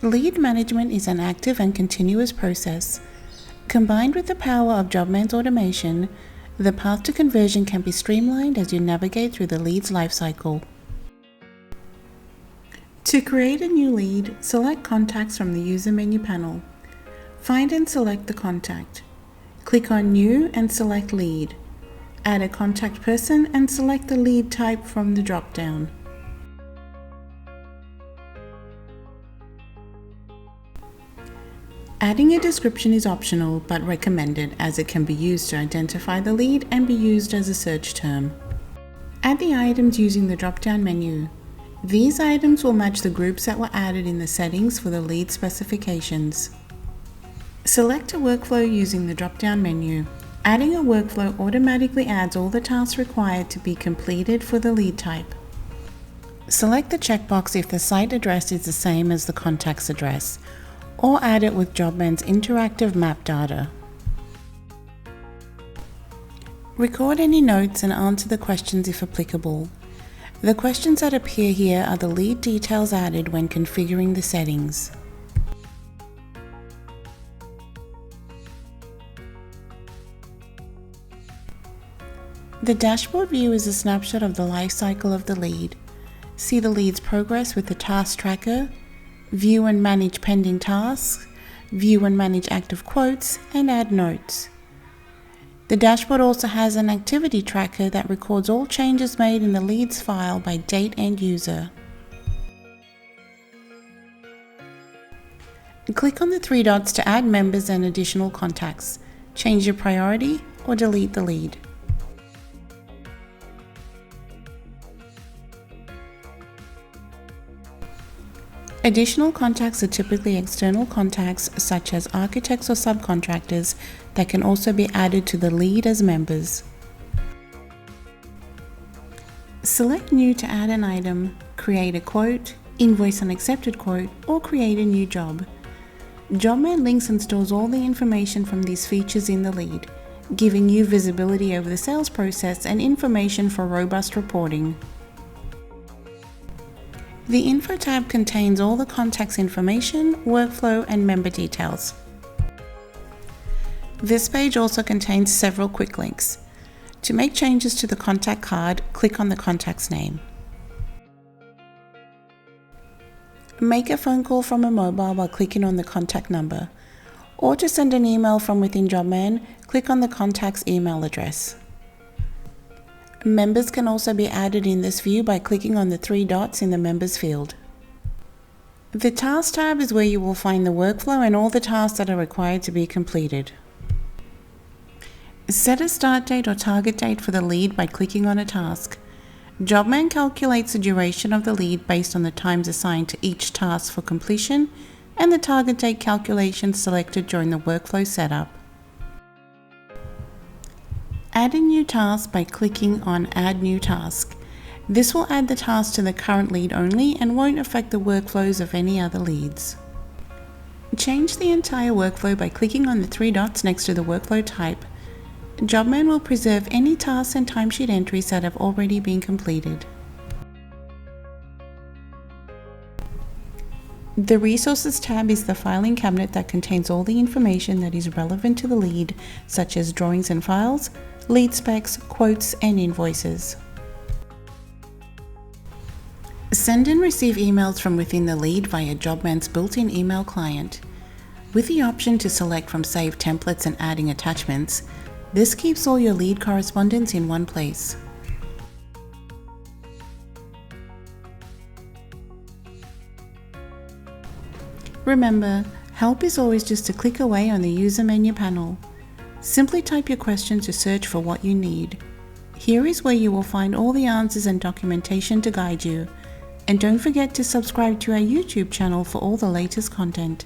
Lead management is an active and continuous process. Combined with the power of Jobman's automation, the path to conversion can be streamlined as you navigate through the lead's lifecycle. To create a new lead, select Contacts from the User menu panel. Find and select the contact. Click on New and select Lead. Add a contact person and select the lead type from the drop-down. Adding a description is optional but recommended as it can be used to identify the lead and be used as a search term. Add the items using the drop-down menu. These items will match the groups that were added in the settings for the lead specifications. Select a workflow using the drop-down menu. Adding a workflow automatically adds all the tasks required to be completed for the lead type. Select the checkbox if the site address is the same as the contact's address, or add it with Jobman's interactive map data. Record any notes and answer the questions if applicable. The questions that appear here are the lead details added when configuring the settings. The dashboard view is a snapshot of the life cycle of the lead. See the lead's progress with the task tracker, view and manage pending tasks, view and manage active quotes, and add notes. The dashboard also has an activity tracker that records all changes made in the leads file by date and user. Click on the three dots to add members and additional contacts, change your priority, or delete the lead. Additional contacts are typically external contacts such as architects or subcontractors that can also be added to the lead as members. Select New to add an item, create a quote, invoice an accepted quote, or create a new job. Jobman links and stores all the information from these features in the lead, giving you visibility over the sales process and information for robust reporting. The Info tab contains all the contacts information, workflow, and member details. This page also contains several quick links. To make changes to the contact card, click on the contact's name. Make a phone call from a mobile by clicking on the contact number, or to send an email from within Jobman, click on the contact's email address. Members can also be added in this view by clicking on the three dots in the Members field. The Task tab is where you will find the workflow and all the tasks that are required to be completed. Set a start date or target date for the lead by clicking on a task. Jobman calculates the duration of the lead based on the times assigned to each task for completion and the target date calculation selected during the workflow setup. Add a new task by clicking on Add New Task. This will add the task to the current lead only and won't affect the workflows of any other leads. Change the entire workflow by clicking on the three dots next to the workflow type. Jobman will preserve any tasks and timesheet entries that have already been completed. The Resources tab is the filing cabinet that contains all the information that is relevant to the lead, such as drawings and files, lead specs, quotes, and invoices. Send and receive emails from within the lead via Jobman's built-in email client. With the option to select from Save Templates and adding attachments, this keeps all your lead correspondence in one place. Remember, help is always just a click away on the user menu panel. Simply type your question to search for what you need. Here is where you will find all the answers and documentation to guide you. And don't forget to subscribe to our YouTube channel for all the latest content.